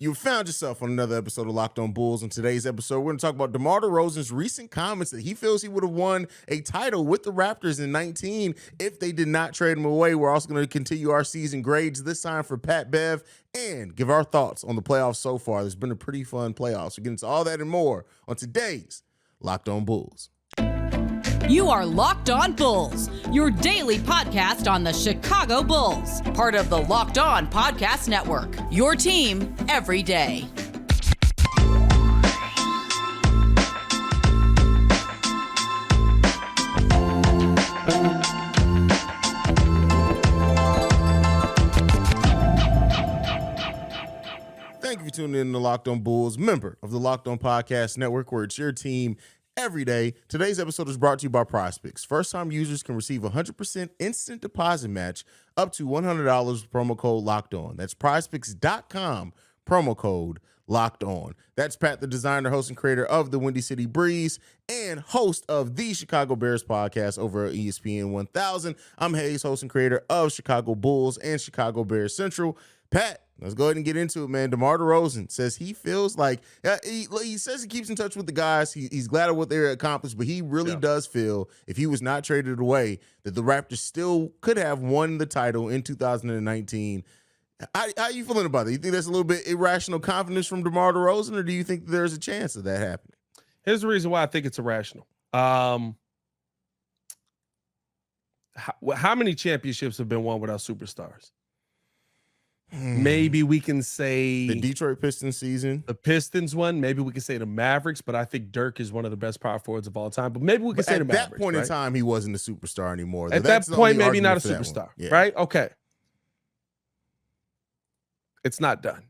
You found yourself on another episode of Locked On Bulls. In today's episode, we're going to talk about DeMar DeRozan's recent comments that he feels he would have won a title with the Raptors in 19 if they did not trade him away. We're also going to continue our season grades, this time for Pat Bev, and give our thoughts on the playoffs so far. There's been a pretty fun playoffs. We're getting into all that and more on today's Locked On Bulls. You are Locked On Bulls, your daily podcast on the Chicago Bulls, part of the Locked On Podcast Network, your team every day. Thank you for tuning in to Locked On Bulls, member of the Locked On Podcast Network, where it's your team every day. Today's episode is brought to you by PrizePicks. First-time users can receive a 100% instant deposit match up to $100 with promo code Locked On. That's PrizePicks.com, promo code Locked On. That's Pat the Designer, host and creator of the Windy City Breeze and host of the Chicago Bears podcast over at ESPN 1000. I'm Haize, host and creator of Chicago Bulls and Chicago Bears Central. Pat, let's go ahead and get into it, man. DeMar DeRozan says he feels like he says he keeps in touch with the guys. He's glad of what they're accomplished, but he really does feel if he was not traded away that the Raptors still could have won the title in 2019. How you feeling about it? You think that's a little bit irrational confidence from DeMar DeRozan, or do you think there's a chance of that happening? Here's the reason why I think it's irrational. How many championships have been won without superstars? Maybe we can say the Detroit Pistons season. The Pistons one. Maybe we can say the Mavericks, but I think Dirk is one of the best power forwards of all time. But maybe we can say the Mavericks. At that point in time, he wasn't a superstar anymore. At that point, maybe not a superstar, right? Okay. It's not done.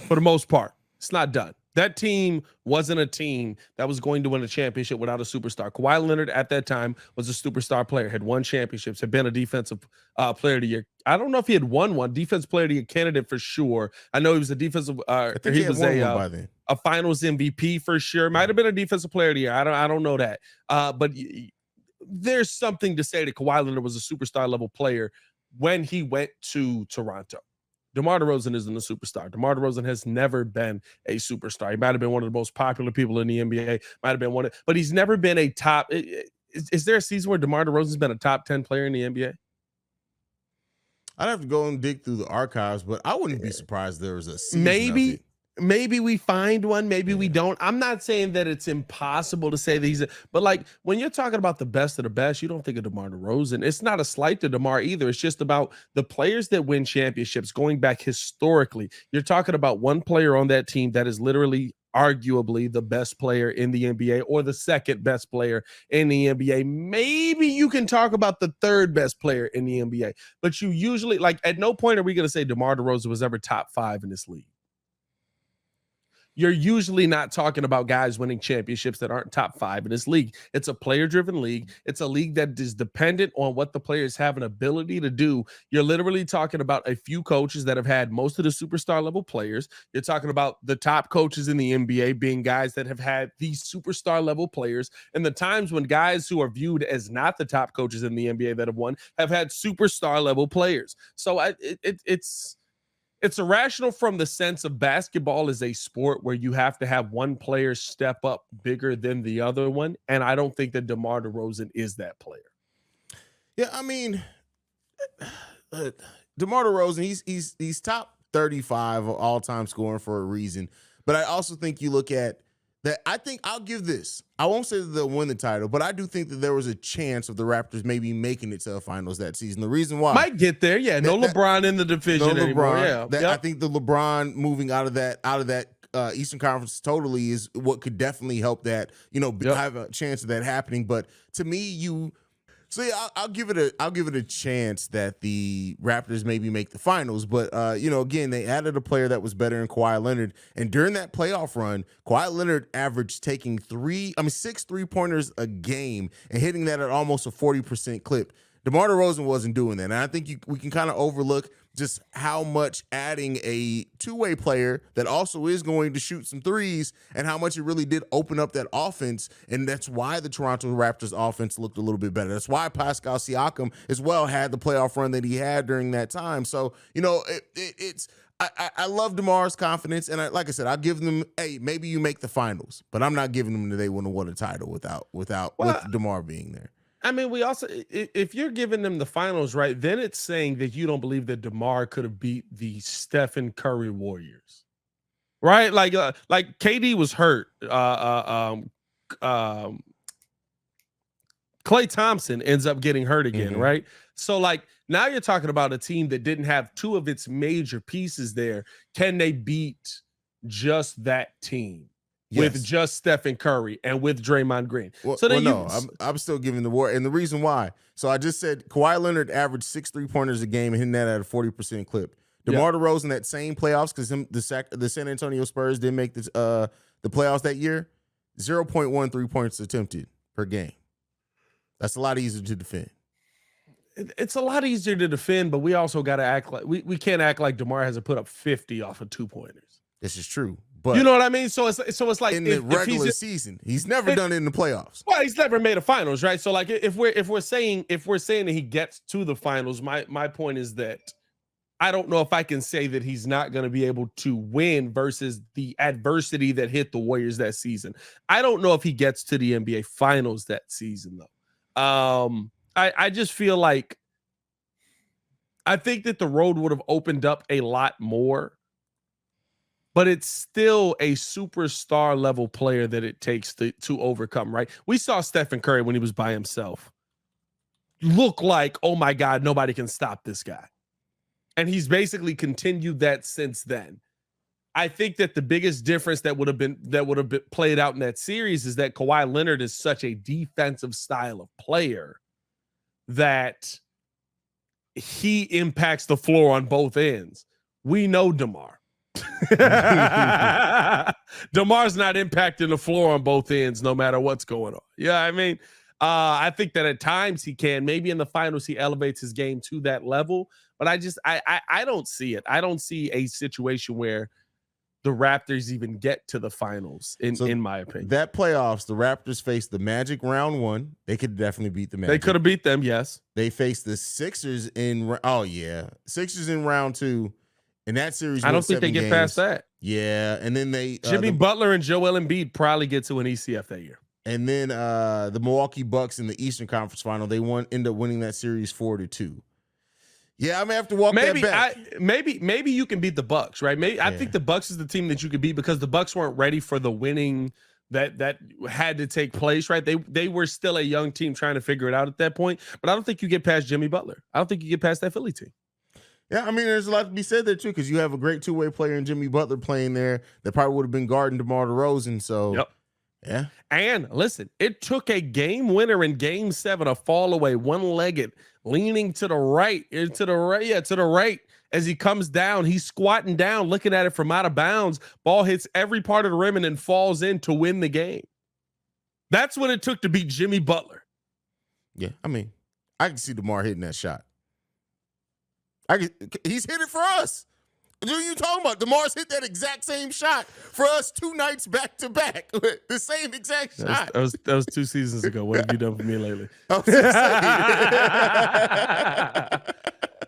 For the most part, it's not done. That team wasn't a team that was going to win a championship without a superstar. Kawhi Leonard at that time was a superstar player, had won championships, had been a defensive player of the year. I don't know if he had won one. Defensive player of the year candidate for sure. I know he was a defensive. He was a Finals MVP for sure. Might have been a defensive player of the year. I don't know that. But there's something to say that Kawhi Leonard was a superstar level player when he went to Toronto. DeMar DeRozan isn't a superstar. DeMar DeRozan has never been a superstar. He might have been one of the most popular people in the NBA, might have been but he's never been a top. Is there a season where DeMar DeRozan's been a top 10 player in the NBA? I'd have to go and dig through the archives, but I wouldn't be surprised there was a season. Maybe we find one, maybe we don't. I'm not saying that it's impossible to say that but like when you're talking about the best of the best, you don't think of DeMar DeRozan. It's not a slight to DeMar either. It's just about the players that win championships going back historically. You're talking about one player on that team that is literally arguably the best player in the NBA or the second best player in the NBA. Maybe you can talk about the third best player in the NBA, but you usually, like, at no point are we going to say DeMar DeRozan was ever top 5 in this league. You're usually not talking about guys winning championships that aren't top 5 in this league. It's a player-driven league. It's a league that is dependent on what the players have an ability to do. You're literally talking about a few coaches that have had most of the superstar level players. You're talking about the top coaches in the NBA being guys that have had these superstar level players. And the times when guys who are viewed as not the top coaches in the NBA that have won have had superstar level players. So it's irrational from the sense of basketball is a sport where you have to have one player step up bigger than the other one. And I don't think that DeMar DeRozan is that player. Yeah, I mean, DeMar DeRozan, he's top 35 all-time scoring for a reason. But I also think you look at that. I think I'll give this. I won't say that they'll win the title, but I do think that there was a chance of the Raptors maybe making it to the finals that season. The reason why might get there, LeBron in the division anymore. I think the LeBron moving out of that Eastern Conference totally is what could definitely help that. Have a chance of that happening. But to me, I'll give it a chance that the Raptors maybe make the finals, but again, they added a player that was better than Kawhi Leonard, and during that playoff run, Kawhi Leonard averaged taking 6 3-pointers a game and hitting that at almost a 40% clip. DeMar DeRozan wasn't doing that. And I think we can kind of overlook just how much adding a two-way player that also is going to shoot some threes and how much it really did open up that offense. And that's why the Toronto Raptors offense looked a little bit better. That's why Pascal Siakam as well had the playoff run that he had during that time. So, I love DeMar's confidence. And like I said, I'll give them, hey, maybe you make the finals, but I'm not giving them that they wouldn't have won a title with DeMar being there. I mean, we also, if you're giving them the finals, right, then it's saying that you don't believe that DeMar could have beat the Stephen Curry Warriors, right? Like KD was hurt. Klay Thompson ends up getting hurt again, right? So, like, now you're talking about a team that didn't have two of its major pieces there. Can they beat just that team? Yes. With just Stephen Curry and with Draymond Green. I'm still giving the war. And the reason why. So I just said Kawhi Leonard averaged 6 3-pointers a game and hitting that at a 40% clip. DeMar DeRozan, that same playoffs, because the San Antonio Spurs didn't make the playoffs that year, 0.1 3-points attempted per game. That's a lot easier to defend. It's a lot easier to defend, but we also got to act like we can't act like DeMar hasn't put up 50 off of 2-pointers. This is true. But you know what I mean? So it's like in the regular season, he's never done it in the playoffs. Well, he's never made a finals, right? So like if we're saying that he gets to the finals, my point is that I don't know if I can say that he's not going to be able to win versus the adversity that hit the Warriors that season. I don't know if he gets to the NBA finals that season though. I just feel like I think that the road would have opened up a lot more. But it's still a superstar level player that it takes to overcome, right? We saw Stephen Curry when he was by himself look like, oh my God, nobody can stop this guy. And he's basically continued that since then. I think that the biggest difference that would have been played out in that series is that Kawhi Leonard is such a defensive style of player that he impacts the floor on both ends. We know DeMar. DeMar's not impacting the floor on both ends no matter what's going on. Yeah, I mean, I think that at times he can. Maybe in the finals he elevates his game to that level, but I don't see it. I don't see a situation where the Raptors even get to the finals, in my opinion. That playoffs, the Raptors faced the Magic round 1. They could definitely beat the Magic. They could have beat them, yes. They faced the Sixers Sixers in round 2. In that series, I don't think they get past that. Yeah, and then Jimmy Butler and Joel Embiid probably get to an ECF that year. And then the Milwaukee Bucks in the Eastern Conference Final, they end up winning that series 4-2. Yeah, I may have to walk that back. Maybe you can beat the Bucks, right? I think the Bucks is the team that you could beat because the Bucks weren't ready for the winning that had to take place, right? They were still a young team trying to figure it out at that point. But I don't think you get past Jimmy Butler. I don't think you get past that Philly team. Yeah, I mean, there's a lot to be said there, too, because you have a great two-way player in Jimmy Butler playing there that probably would have been guarding DeMar DeRozan. So, yeah. And listen, it took a game winner in Game 7, a fall away, one-legged, leaning to the right, to the right. As he comes down, he's squatting down, looking at it from out of bounds. Ball hits every part of the rim and then falls in to win the game. That's what it took to beat Jimmy Butler. Yeah, I mean, I can see DeMar hitting that shot. He's hit it for us. What are you talking about? DeMar's hit that exact same shot for us 2 nights back to back. The same exact shot. That was 2 seasons ago. What have you done for me lately?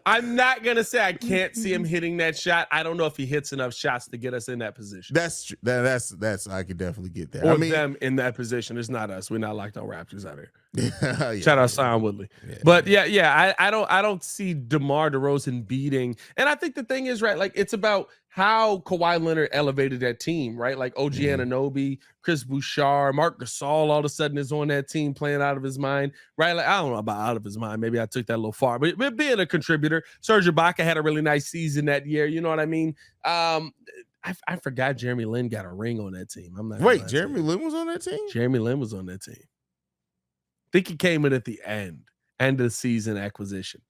I'm not gonna say I can't see him hitting that shot. I don't know if he hits enough shots to get us in that position. That's true. That's I could definitely get that. Or them in that position. It's not us. We're not Locked On Raptors out here. Yeah, shout out Sion Woodley. But I don't see DeMar DeRozan beating. And I think the thing is, right, like it's about how Kawhi Leonard elevated that team, right? Like OG Anunoby, Chris Bouchard, Marc Gasol all of a sudden is on that team playing out of his mind, right? Like I don't know about out of his mind. Maybe I took that a little far, but being a contributor, Serge Ibaka had a really nice season that year. You know what I mean? I forgot Jeremy Lin got a ring on that team. I'm not. Wait, Jeremy Lin was on that team? Jeremy Lin was on that team. I think he came in at the end of the season acquisition.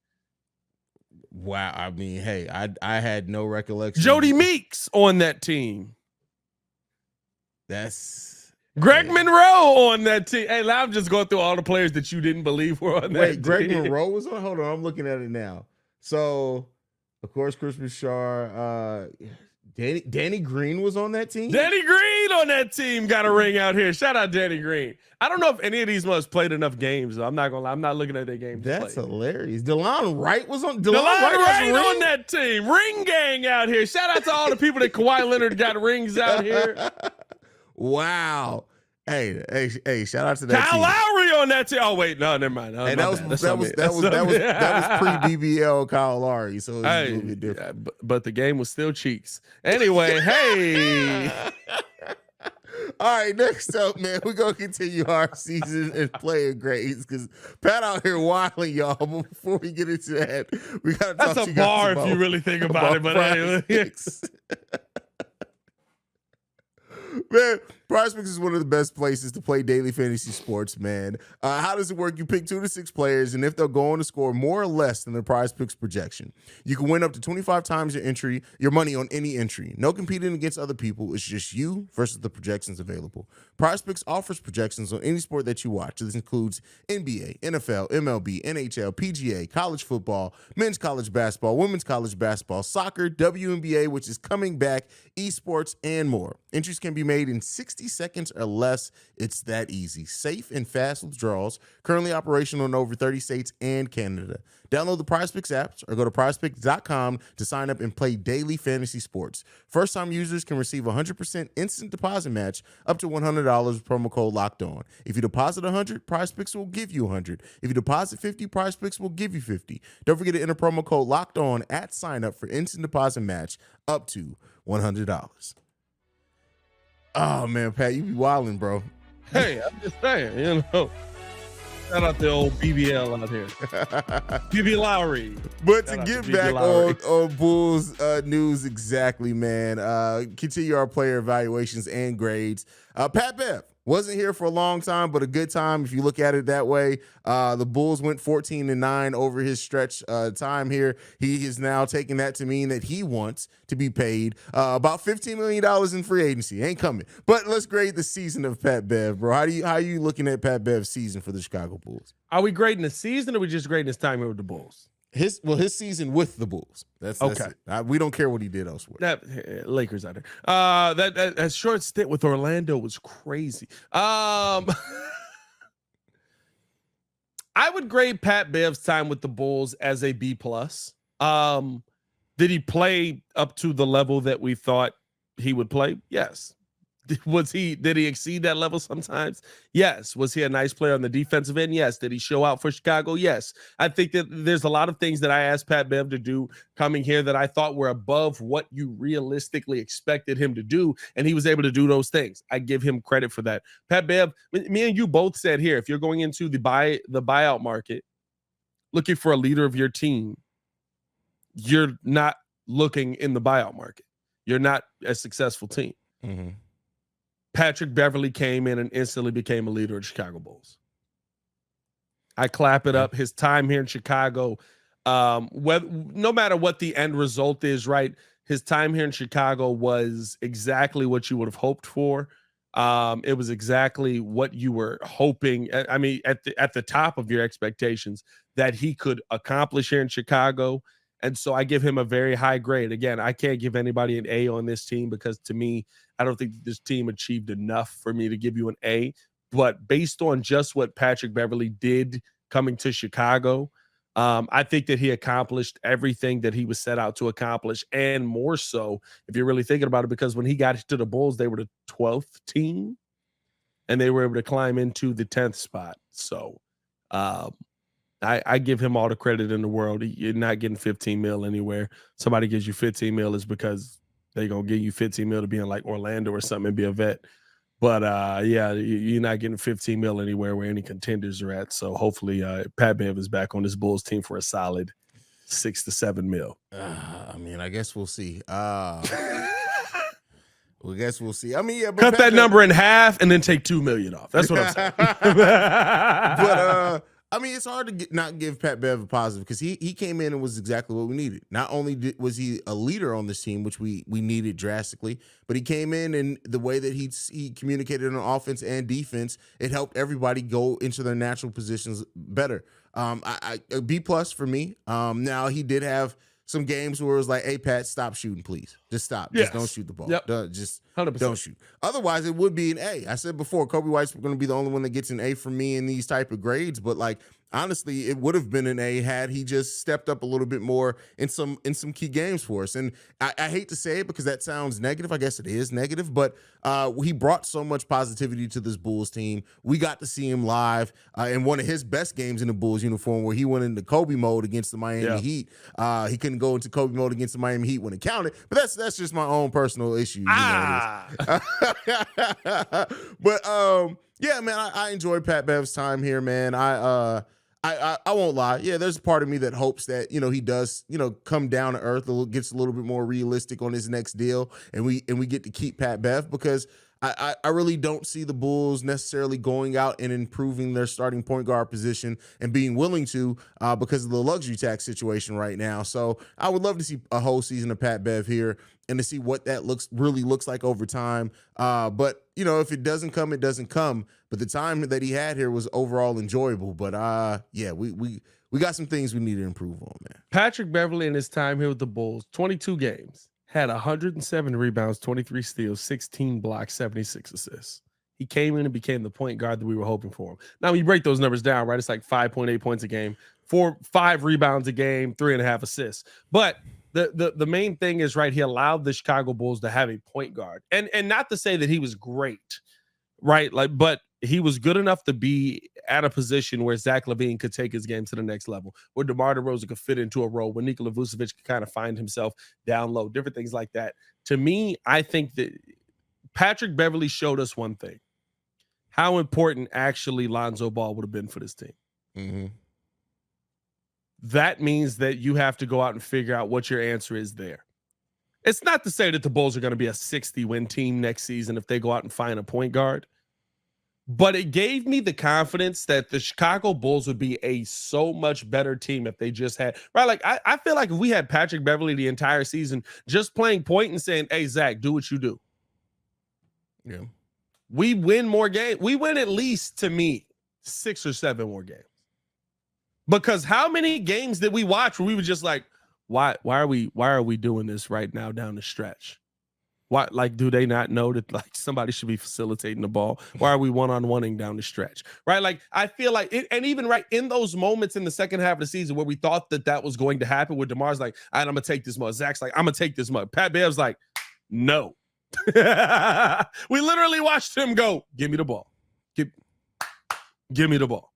Wow. I mean, hey, I had no recollection. Jody Meeks on that team. That's Greg Monroe on that team. Hey, now I'm just going through all the players that you didn't believe were on that team. Wait, Greg Monroe was on? Hold on, I'm looking at it now. So, of course, Christmas Shar, Danny Green was on that team? Danny Green on that team got a ring out here. Shout out Danny Green. I don't know if any of these must played enough games, though. I'm not going to lie. I'm not looking at their games. That's hilarious. DeLon Wright was on DeLon Wright on that team. Ring gang out here. Shout out to all the people that Kawhi Leonard got rings out here. Wow. Hey, shout out to that Kyle team. Lowry on that team. Oh, wait. No, never mind. Hey, that was pre-BBL Kyle Lowry, so it was a little bit different. Yeah, but the game was still cheeks. Anyway, hey. All right, next up, man, we're going to continue our season and player grades because Pat out here wilding, y'all. But before we get into that, we got to talk to you guys bar about, if you really think about it. But anyway. Man, PrizePicks is one of the best places to play daily fantasy sports, man. How does it work? You pick 2 to 6 players, and if they're going to score more or less than the PrizePicks projection, you can win up to 25 times your money on any entry. No competing against other people. It's just you versus the projections available. PrizePicks offers projections on any sport that you watch. This includes NBA, NFL, MLB, NHL, PGA, college football, men's college basketball, women's college basketball, soccer, WNBA, which is coming back, esports, and more. Entries can be made in 60 seconds or less. It's that easy. Safe and fast withdrawals. Currently operational in over 30 states and Canada. Download the PrizePicks apps or go to prizepicks.com to sign up and play daily fantasy sports. First-time users can receive a 100% instant deposit match up to $100 with promo code Locked On. If you deposit $100, PrizePicks will give you $100. If you deposit $50, PrizePicks will give you $50. Don't forget to enter promo code Locked On at sign up for instant deposit match up to $100. Oh, man, Pat, you be wilding, bro. Hey, I'm just saying, you know. Shout out the old BBL out here. BB Lowry. But shout to get back on Bulls news exactly, man, continue our player evaluations and grades. Pat Bev wasn't here for a long time, but a good time if you look at it that way. The Bulls went 14-9 over his stretch time here. He is now taking that to mean that he wants to be paid about $15 million in free agency. Ain't coming. But let's grade the season of Pat Bev, bro. How are you looking at Pat Bev's season for the Chicago Bulls? Are we grading the season or are we just grading his time here with the Bulls? His season with the Bulls. That's okay. We don't care what he did elsewhere. Lakers out there. That short stint with Orlando was crazy. I would grade Pat Bev's time with the Bulls as a B+. Did he play up to the level that we thought he would play? Yes. Did he exceed that level sometimes? Yes. Was he a nice player on the defensive end? Yes. Did he show out for Chicago? Yes. I think that there's a lot of things that I asked Pat Bev to do coming here that I thought were above what you realistically expected him to do, and he was able to do those things. I give him credit for that. Pat Bev, me and you both said here, if you're going into the buyout market looking for a leader of your team, you're not looking in the buyout market. You're not a successful team. Mm-hmm. Patrick Beverley came in and instantly became a leader of the Chicago Bulls. I clap it up. His time here in Chicago, no matter what the end result is, right? His time here in Chicago was exactly what you would have hoped for. It was exactly what you were hoping. I mean, at the top of your expectations that he could accomplish here in Chicago. And so I give him a very high grade. Again, I can't give anybody an A on this team because to me, I don't think this team achieved enough for me to give you an A. But based on just what Patrick Beverley did coming to Chicago, I think that he accomplished everything that he was set out to accomplish, and more so if you're really thinking about it, because when he got to the Bulls, they were the 12th team, and they were able to climb into the 10th spot. So I give him all the credit in the world. You're not getting 15 mil anywhere. Somebody gives you 15 mil is because they're going to give you 15 mil to be in like Orlando or something and be a vet. But yeah, you're not getting 15 mil anywhere where any contenders are at. So hopefully Pat Bev is back on this Bulls team for a solid 6 to 7 mil. I mean, I guess we'll see. Well, I guess we'll see. I mean, yeah, but cut that number in half and then take $2 million off. That's what I'm saying. But I mean, it's hard to not give Pat Bev a positive because he came in and was exactly what we needed. Not only was he a leader on this team, which we needed drastically, but he came in and the way that he communicated on offense and defense, it helped everybody go into their natural positions better. A B plus for me. Now he did have some games where it was like, hey, Pat, stop shooting, please. Just stop. Yes. Just don't shoot the ball. Yep. Just 100%. don't shoot. Otherwise, it would be an A. I said before, Kobe White's going to be the only one that gets an A from me in these type of grades. But, like, honestly, it would have been an A had he just stepped up a little bit more in some key games for us. And I hate to say it because that sounds negative. I guess it is negative. But he brought so much positivity to this Bulls team. We got to see him live in one of his best games in the Bulls uniform where he went into Kobe mode against the Miami Heat. He couldn't go into Kobe mode against the Miami Heat when it counted. But that's just my own personal issue. But yeah, man, I enjoyed Pat Bev's time here, man. I won't lie. Yeah, there's a part of me that hopes that, he does, come down to earth, gets a little bit more realistic on his next deal, and we get to keep Pat Bev because I really don't see the Bulls necessarily going out and improving their starting point guard position and being willing to because of the luxury tax situation right now. So I would love to see a whole season of Pat Bev here and to see what that really looks like over time. But, if it doesn't come, it doesn't come. But the time that he had here was overall enjoyable. But, yeah, we got some things we need to improve on, man. Patrick Beverley in his time here with the Bulls, 22 games. Had 107 rebounds, 23 steals, 16 blocks, 76 assists. He came in and became the point guard that we were hoping for him. Now, when you break those numbers down, right, it's like 5.8 points a game, 5 rebounds a game, 3.5 assists. But the main thing is, right, he allowed the Chicago Bulls to have a point guard. And not to say that he was great, right, but he was good enough to be at a position where Zach LaVine could take his game to the next level, where DeMar DeRozan could fit into a role, where Nikola Vucevic could kind of find himself down low, different things like that. To me, I think that Patrick Beverley showed us one thing, how important actually Lonzo Ball would have been for this team. Mm-hmm. That means that you have to go out and figure out what your answer is there. It's not to say that the Bulls are going to be a 60-win team next season if they go out and find a point guard. But it gave me the confidence that the Chicago Bulls would be a so much better team if they just had, right? Like, I feel like if we had Patrick Beverley the entire season just playing point and saying, hey, Zach, do what you do. Yeah. We win more games. We win at least, to me, 6 or 7 more games. Because how many games did we watch where we were just like, why are we doing this right now down the stretch? Why, like, do they not know that, like, somebody should be facilitating the ball? Why are we one-on-oneing down the stretch? Right? Like, I feel like, and even right in those moments in the second half of the season where we thought that was going to happen, where DeMar's like, all right, I'm going to take this mug. Zach's like, I'm going to take this mug. Pat Bev's like, no. We literally watched him go, give me the ball. Give me the ball.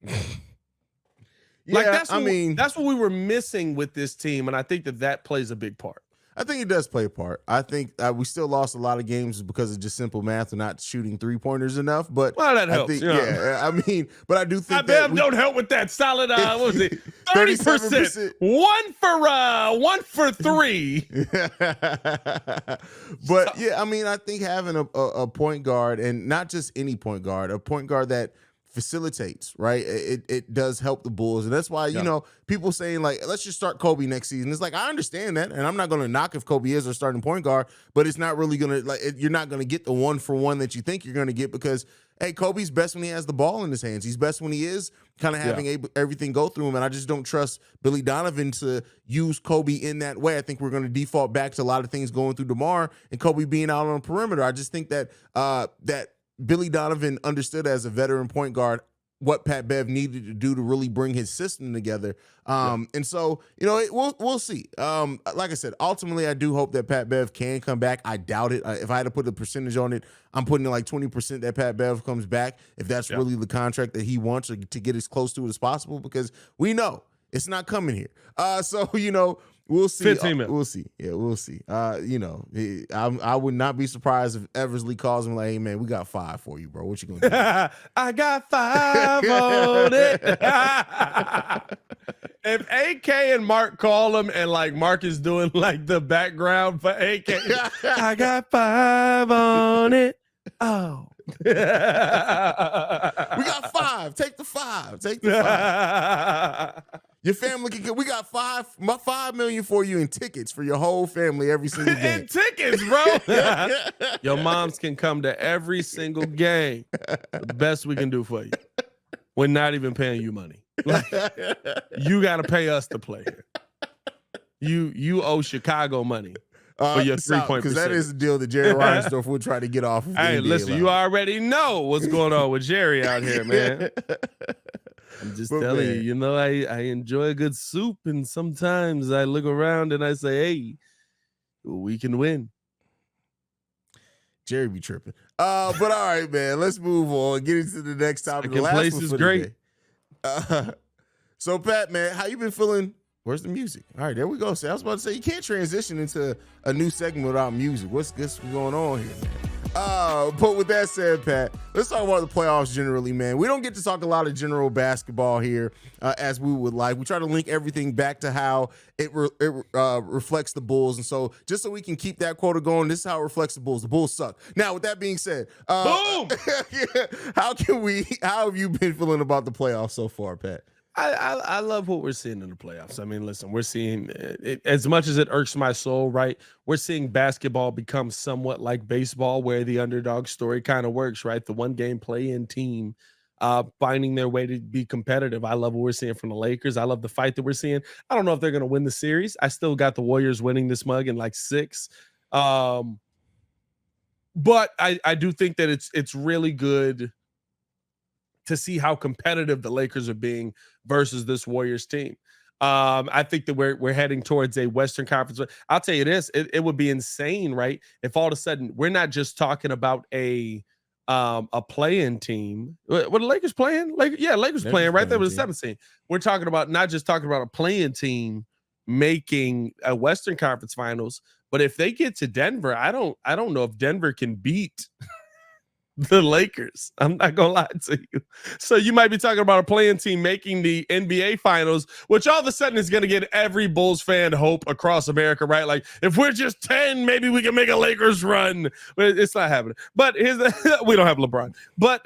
Yeah, like, that's what we were missing with this team, and I think that plays a big part. I think it does play a part. I think we still lost a lot of games because of just simple math and not shooting 3-pointers enough. But that helps. Yeah, I mean, but I do think that don't help with that solid. What was it? 30%. 1 for 3. But yeah, I mean, I think having a point guard, and not just any point guard, a point guard that facilitates, right? It does help the Bulls. And that's why, people saying, like, let's just start Kobe next season. It's like, I understand that. And I'm not going to knock if Kobe is our starting point guard, but it's not really going to, like, you're not going to get the 1-for-1 that you think you're going to get because, hey, Kobe's best when he has the ball in his hands. He's best when he is kind of having everything go through him. And I just don't trust Billy Donovan to use Kobe in that way. I think we're going to default back to a lot of things going through DeMar and Kobe being out on the perimeter. I just think that that Billy Donovan understood as a veteran point guard what Pat Bev needed to do to really bring his system together. And so, we'll see. Like I said, ultimately, I do hope that Pat Bev can come back. I doubt it. If I had to put a percentage on it, I'm putting in like 20% that Pat Bev comes back, if that's really the contract that he wants, or to get as close to it as possible, because we know it's not coming here. So, we'll see. 15 minutes. We'll see. Yeah, we'll see. I would not be surprised if Eversley calls him like, hey, man, we got 5 for you, bro. What you going to do? I got 5 on it. If AK and Mark call him and, like, Mark is doing, like, the background for AK, I got 5 on it. Oh. We got 5. 5. Take the 5. Take the 5. Your family can. We got $5 million for you in tickets for your whole family every single game. And tickets, bro. Your moms can come to every single game. The best we can do for you. We're not even paying you money. Like, you got to pay us to play here. You owe Chicago money for your 3-point because that is the deal that Jerry Reinsdorf would try to get off of. Hey, listen, you already know what's going on with Jerry out here, man. I'm just telling you, you know, I enjoy a good soup, and sometimes I look around and I say, hey, we can win. Jerry be tripping. But all right, man, let's move on. Get into the next topic. The last place is great. So, Pat, man, how you been feeling? Where's the music? All right, there we go. So I was about to say, you can't transition into a new segment without music. What's going on here, man? But with that said, Pat, let's talk about the playoffs generally, man. We don't get to talk a lot of general basketball here as we would like. We try to link everything back to how it reflects the Bulls. And so just so we can keep that quota going, this is how it reflects the Bulls. The Bulls suck. Now, with that being said, boom! How have you been feeling about the playoffs so far, Pat? I love what we're seeing in the playoffs. I mean, listen, we're seeing it, as much as it irks my soul, right? We're seeing basketball become somewhat like baseball, where the underdog story kind of works, right? The one-game play-in team finding their way to be competitive. I love what we're seeing from the Lakers. I love the fight that we're seeing. I don't know if they're going to win the series. I still got the Warriors winning this mug in like 6. But I do think that it's really good to see how competitive the Lakers are being versus this Warriors team. I think that we're heading towards a Western Conference. I'll tell you this, it would be insane, right? If all of a sudden we're not just talking about a play-in team. What the Lakers playing? Lakers playing right there with the 17. We're talking about not just talking about a play-in team making a Western Conference Finals, but if they get to Denver, I don't know if Denver can beat the Lakers. I'm not gonna lie to you. So you might be talking about a play-in team making the NBA Finals, which all of a sudden is going to get every Bulls fan hope across America, right? Like, if we're just 10, maybe we can make a Lakers run. But it's not happening. But we don't have LeBron, but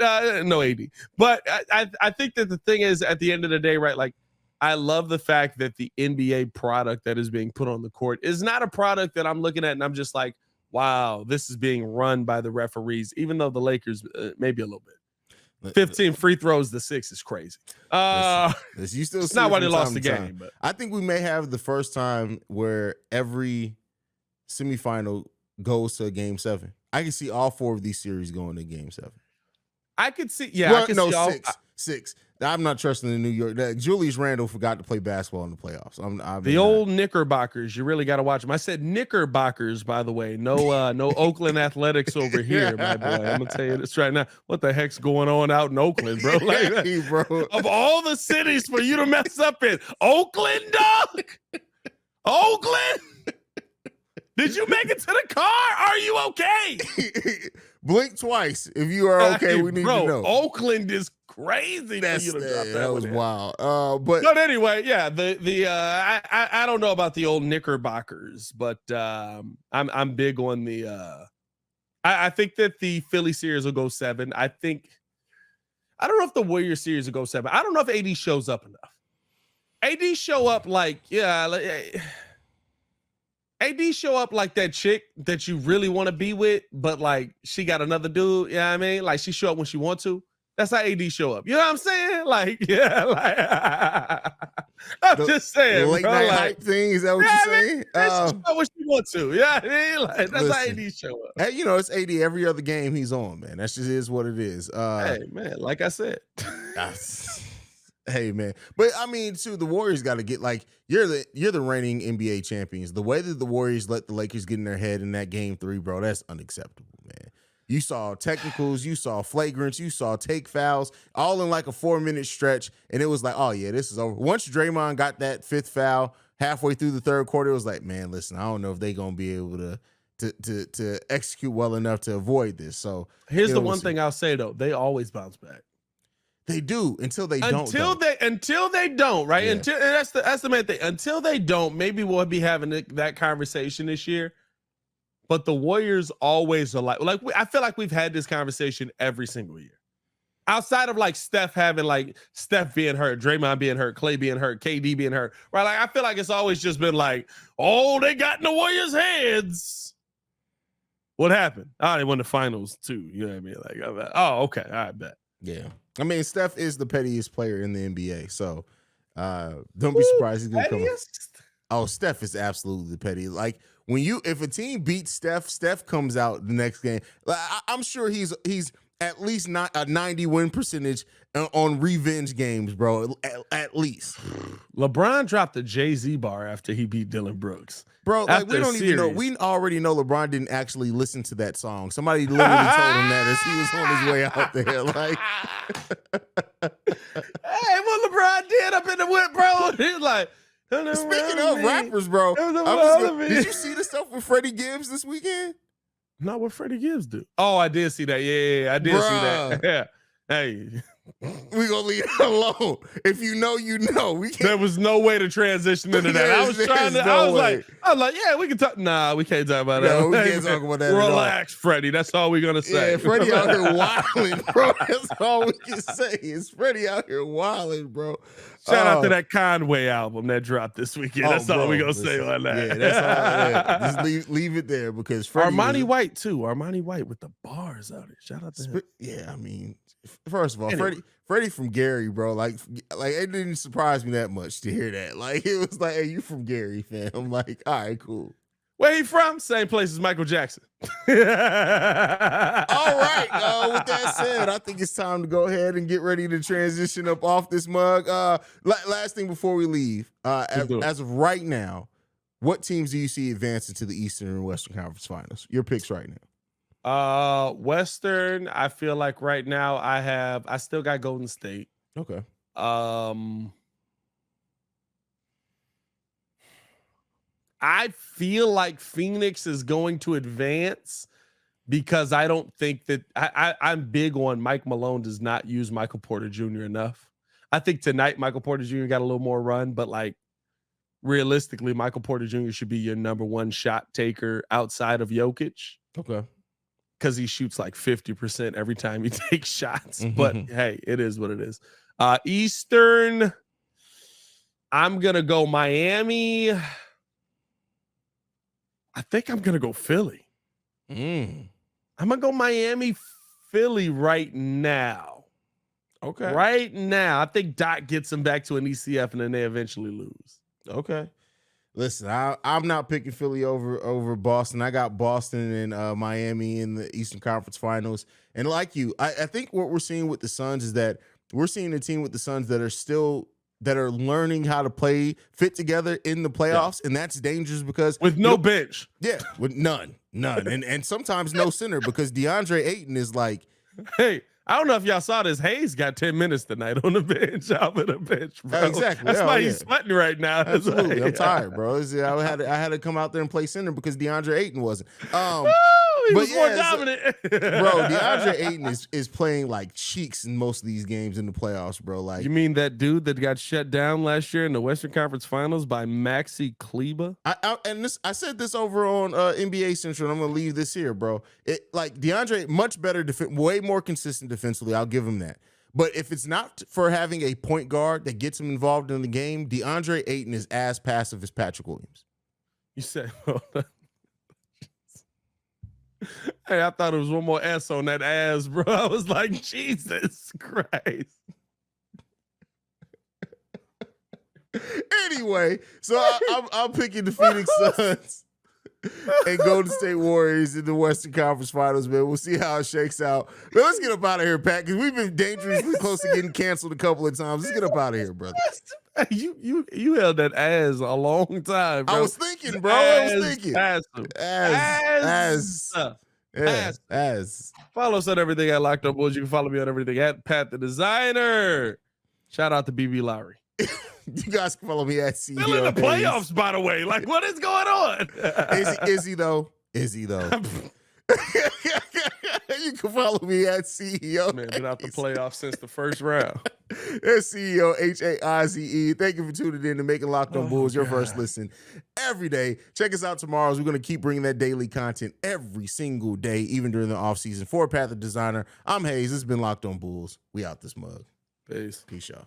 no AD. But I think that the thing is, at the end of the day, right? Like, I love the fact that the NBA product that is being put on the court is not a product that I'm looking at and I'm just like, wow, this is being run by the referees, even though the Lakers maybe a little bit. 15 free throws to 6 is crazy. You still it's not why they lost the game. But I think we may have the first time where every semifinal goes to Game 7. I can see all 4 of these series going to Game 7. I could see, I could see all 6. I'm not trusting the New York. Julius Randle forgot to play basketball in the playoffs. The old Knickerbockers, you really got to watch them. I said Knickerbockers, by the way. No Oakland Athletics over here, my boy. I'm gonna tell you this right now. What the heck's going on out in Oakland, bro? Like, bro. Of all the cities for you to mess up in, Oakland, dog. Oakland. Did you make it to the car? Are you okay? Blink twice if you are okay. We need to know. Oakland is crazy. That was wild. But anyway, yeah, I don't know about the old Knickerbockers, but I'm big on the. I think that the Philly series will go 7. I don't know if the Warriors series will go 7. I don't know if AD shows up enough. AD show up like AD show up like that chick that you really want to be with, but like she got another dude. You know what I mean? Like she show up when she want to. That's how AD show up. You know what I'm saying? Like, yeah, like I'm just saying. The late night hype thing, is that what you're saying? That's what she want to. Yeah, I mean? Like, that's how AD show up. Hey, it's AD every other game he's on, man. That just is what it is. Hey, man, like I said. Hey, man. But I mean, too, the Warriors got to get like you're the reigning NBA champions. The way that the Warriors let the Lakers get in their head in that Game 3, bro, that's unacceptable, man. You saw technicals, you saw flagrants, you saw take fouls, all in like a 4-minute stretch, and it was like, oh yeah, this is over. Once Draymond got that 5th foul halfway through the 3rd quarter, it was like, man, listen, I don't know if they're gonna be able to execute well enough to avoid this. So here's the one thing I'll say though: they always bounce back. They do until they don't. Until they don't, right? Yeah. Until that's the main thing. Until they don't, maybe we'll be having that conversation this year. But the Warriors always are like I feel like we've had this conversation every single year. outside of like Steph being hurt, Draymond being hurt, Clay being hurt, KD being hurt, right? Like I feel like it's always just been like, oh, they got in the Warriors' heads. What happened? Oh, they won the finals too. You know what I mean? Like, oh, okay, I bet. Yeah, I mean, Steph is the pettiest player in the NBA, so don't be surprised he's gonna come. Oh, Steph is absolutely the petty. Like if a team beats Steph comes out the next game. I'm sure he's at least not a 90 win percentage on revenge games, bro. At least. LeBron dropped the Jay-Z bar after he beat Dylan Brooks. Bro, like we don't even know. We already know LeBron didn't actually listen to that song. Somebody literally told him that as he was on his way out there. Like, hey, what LeBron did up in the whip, bro? He's like, speaking of rappers, bro, did you see the stuff with Freddie Gibbs this weekend? Not what Freddie Gibbs do. Oh, I did see that. Yeah, I did see that. Yeah. Hey. We gonna leave it alone. If you know, you know. We can't. There was no way to transition into that. I was like, yeah, we can talk. Nah, we can't talk about that. No, we can't talk about that. Relax, Freddie. That's all we're gonna say. Yeah, Freddie out here wilding, bro. That's all we can say. Is Freddie out here wilding, bro. Shout out to that Conway album that dropped this weekend. That's all we're gonna say on that. Yeah, that's all. Yeah. Just leave it there because Freddie Armani White too. Armani White with the bars out here. Shout out to him. Yeah, I mean, first of all, anyway. Freddie from Gary, bro. Like it didn't surprise me that much to hear that. Like it was like, hey, you from Gary, fam. I'm like, all right, cool. Where he from? Same place as Michael Jackson. All right. With that said, I think it's time to go ahead and get ready to transition up off this mug. Last thing before we leave, as of right now, what teams do you see advancing to the Eastern and Western Conference Finals? Your picks right now. Western, I feel like right now I still got Golden State. Okay. I feel like Phoenix is going to advance because I don't think that I'm big on Mike Malone does not use Michael Porter Jr. enough. I think tonight Michael Porter Jr. got a little more run, but like realistically, Michael Porter Jr. should be your number one shot taker outside of Jokic. Okay. Because he shoots like 50% every time he takes shots. But hey, it is what it is. Eastern, I'm going to go Miami. I think I'm going to go Philly. I'm going to go Miami, Philly right now. Okay. Right now. I think Doc gets them back to an ECF and then they eventually lose. Okay. Listen, I'm not picking Philly over Boston. I got Boston and Miami in the Eastern Conference Finals. And like you, I think what we're seeing with the Suns is that we're seeing a team with the Suns that are learning how to fit together in the playoffs, and that's dangerous because with no bench. Yeah, with none, and sometimes no center because DeAndre Ayton is like, hey. I don't know if y'all saw this. Haize got 10 minutes tonight on the bench. Out of the bench, bro. Exactly. That's why he's sweating right now. Absolutely. I'm tired, bro. I had to come out there and play center because DeAndre Ayton wasn't. He was more dominant. Bro, DeAndre Ayton is playing like cheeks in most of these games in the playoffs, bro. Like, you mean that dude that got shut down last year in the Western Conference Finals by Maxi Kleber? I said this over on NBA Central, and I'm gonna leave this here, bro. Like DeAndre, much better way more consistent defensively. I'll give him that. But if it's not for having a point guard that gets him involved in the game, DeAndre Ayton is as passive as Patrick Williams. You said, hey, I thought it was one more S on that ass, bro. I was like, Jesus Christ. Anyway, so I'm picking the Phoenix Suns and Golden State Warriors in the Western Conference Finals, man. We'll see how it shakes out. Man, let's get up out of here, Pat, because we've been dangerously close to getting canceled a couple of times. Let's get up out of here, brother. You held that ass a long time, bro. I was thinking, bro. I was thinking. As. Follow us on everything at Locked On Bulls. You can follow me on everything at Pat the Designer. Shout out to BB Lowry. You guys can follow me at CEO. Still in the playoffs, by the way. Like, what is going on? Is he though? You can follow me at CEO. Man, been out the playoffs since the first round. That's CEO Haize. Thank you for tuning in to Making Locked On Bulls your first listen every day. Check us out tomorrow as we're going to keep bringing that daily content every single day, even during the offseason. For Pat the Designer, I'm Haize. This has been Locked On Bulls. We out this mug. Peace. Peace, y'all.